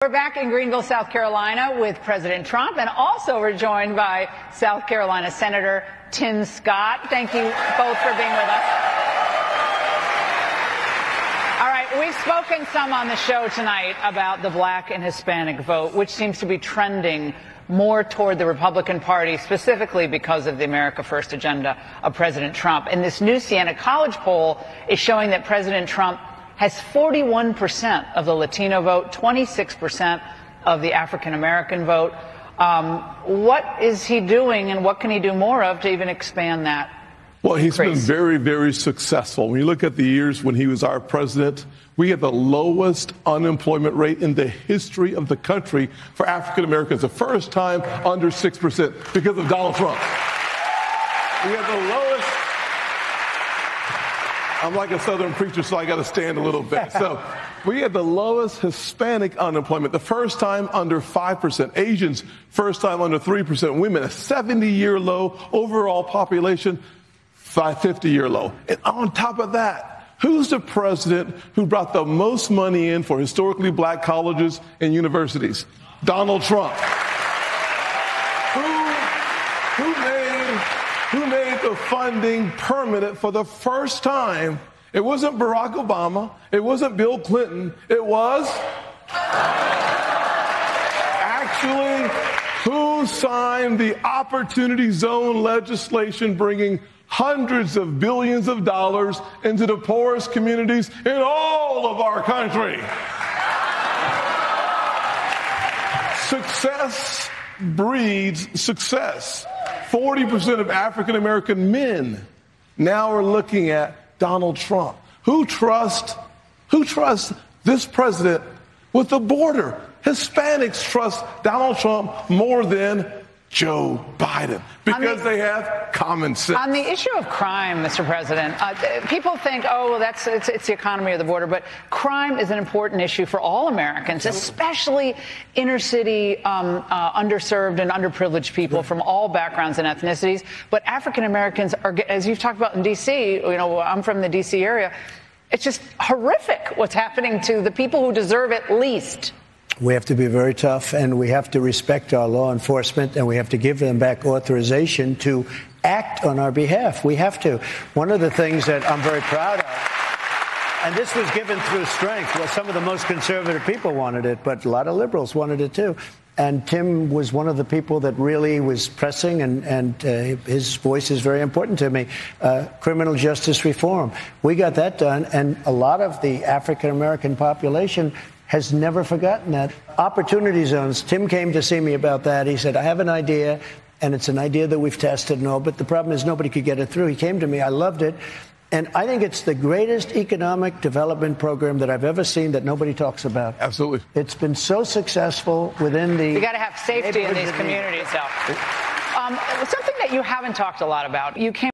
We're back in Greenville, South Carolina with President Trump, and also we're joined by South Carolina Senator Tim Scott. Thank you both for being with us. All right, we've spoken some on the show tonight about the black and Hispanic vote, which seems to be trending more toward the Republican Party, specifically because of the America First agenda of President Trump. And this new Siena College poll is showing that President Trump has 41% of the Latino vote, 26% of the African-American vote. What is he doing, and what can he do more of to even expand that? Well, he's been very, very successful. When you look at the years when he was our president, we had the lowest unemployment rate in the history of the country for African Americans, the first time under 6% because of Donald Trump. We had the lowest. I'm like a Southern preacher, so I got to stand a little bit. So we had the lowest Hispanic unemployment, the first time under 5%. Asians, first time under 3%. Women, a 70-year low. Overall population, 50-year low. And on top of that, who's the president who brought the most money in for historically black colleges and universities? Donald Trump. Who made the funding permanent for the first time? It wasn't Barack Obama. It wasn't Bill Clinton. It was actually who signed the Opportunity Zone legislation, bringing hundreds of billions of dollars into the poorest communities in all of our country. Success breeds success. 40% of African-American men now are looking at Donald Trump. Who trusts this president with the border? Hispanics trust Donald Trump more than Joe Biden because they have common sense. On the issue of crime, Mr. President, people think, oh, well, it's the economy or the border, but crime is an important issue for all Americans, especially inner city, underserved and underprivileged people from all backgrounds and ethnicities. But African Americans are, as you've talked about in D.C., you know, I'm from the D.C. area. It's just horrific what's happening to the people who deserve it least. We have to be very tough, and we have to respect our law enforcement, and we have to give them back authorization to act on our behalf. We have to. One of the things that I'm very proud of, and this was given through strength. Well, some of the most conservative people wanted it, but a lot of liberals wanted it too. And Tim was one of the people that really was pressing, and his voice is very important to me. Criminal justice reform. We got that done, and a lot of the African-American population has never forgotten that. Opportunity zones. Tim came to see me about that. He said, I have an idea, and it's an idea that we've tested and all, but the problem is nobody could get it through. He came to me. I loved it. And I think it's the greatest economic development program that I've ever seen that nobody talks about. Absolutely. It's been so successful within the... You got to have safety in these communities, though. Something that you haven't talked a lot about. You came